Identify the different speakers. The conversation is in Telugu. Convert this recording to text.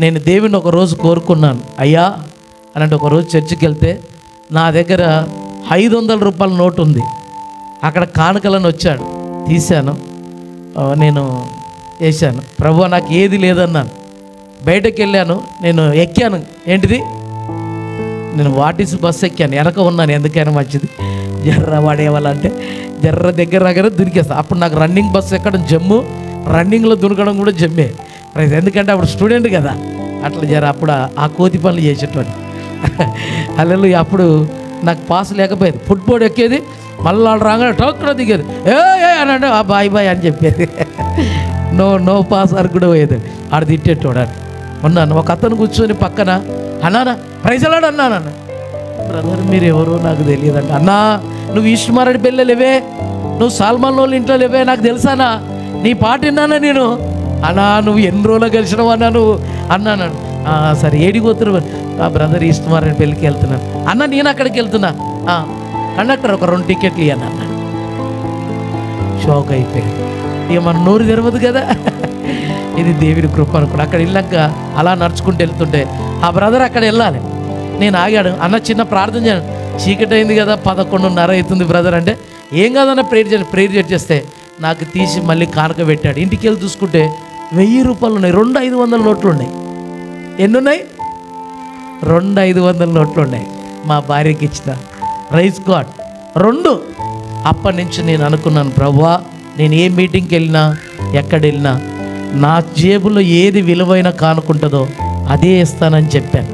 Speaker 1: నేను దేవుని ఒకరోజు కోరుకున్నాను, అయ్యా అని అంటే ఒకరోజు చర్చికి వెళ్తే నా దగ్గర 500 రూపాయల నోటు ఉంది. అక్కడ కానుకలను వచ్చాడు, తీశాను, నేను వేశాను. ప్రభువా నాకు ఏది లేదన్నాను. బయటకు వెళ్ళాను, నేను ఎక్కాను. ఏంటిది? నేను వాటిస్ బస్సు ఎక్కాను, వెనక ఉన్నాను. ఎందుకైనా మంచిది, జర్ర వాడేవాళ్ళంటే జర్ర దగ్గర దునికేస్తా. అప్పుడు నాకు రన్నింగ్ బస్సు ఎక్కడం జమ్ము, రన్నింగ్లో దునకడం కూడా జమ్మే. ఎందుకంటే అప్పుడు స్టూడెంట్ కదా, అట్లా జర అప్పుడు ఆ కోతి పనులు చేసేటోని. అల్లెలు అప్పుడు నాకు పాస్ లేకపోయేది. ఫుట్బోర్డ్ ఎక్కేది, మళ్ళీ వాళ్ళు రాగానే టోక్కడ దిగేది, ఏ అని అంటే బాయ్ బాయ్ అని చెప్పేది. నో పాస్ అని కూడా పోయేది. ఆడ తిట్టేటోడు. ఉన్నాను, ఒక అతను కూర్చొని పక్కన, అన్నానా ప్రైజలాడు అన్నానన్న. బ్రదర్ మీరు ఎవరో నాకు తెలియదంట. అన్నా నువ్వు ఈశ్వరుడి పెళ్ళి లేవే, నువ్వు సాల్మాన్ వాళ్ళ ఇంట్లో లేవే, నాకు తెలుసానా, నీ పాట విన్నానా నేను. అన్నా నువ్వు ఎన్ని రోజులు కలిసినావు అన్నా నువ్వు అన్నాను. సరే ఏడిపోతున్నారు? బ్రదర్ ఈశ్వరుడి పెళ్ళికి వెళ్తున్నాను అన్న. నేను అక్కడికి వెళ్తున్నా, కండక్టర్ ఒక 2 టికెట్లు ఇవ్వను అన్నాడు. షాక్ అయిపోయాడు. ఇక మన నోరు తెరవదు కదా. ఇది దేవుని కృప అనుకోండి. అక్కడ వెళ్ళాక అలా నడుచుకుంటూ వెళ్తుంటే ఆ బ్రదర్ అక్కడ వెళ్ళాలి. నేను ఆగాడు. అన్న చిన్న ప్రార్థన చేయను, చీకటి అయింది కదా, 11:30 అవుతుంది బ్రదర్ అంటే, ఏం కాదన్న ప్రేయర్ చేస్తే నాకు తీసి మళ్ళీ కానుక పెట్టాడు. ఇంటికి వెళ్ళి చూసుకుంటే 1000 రూపాయలు ఉన్నాయి, 2 500 నోట్లు ఉన్నాయి. ఎన్ని ఉన్నాయి? 2 500 నోట్లు ఉన్నాయి. మా భార్యకి ఇచ్చిన. ప్రైజ్ గాడ్. 2. అప్పటి నుంచి నేను అనుకున్నాను, ప్రభువా నేను ఏ మీటింగ్కి వెళ్ళినా ఎక్కడ వెళ్ళినా నా జేబులో ఏది విలువైన కానుకుంటుందో అదే ఇస్తానని చెప్పాను.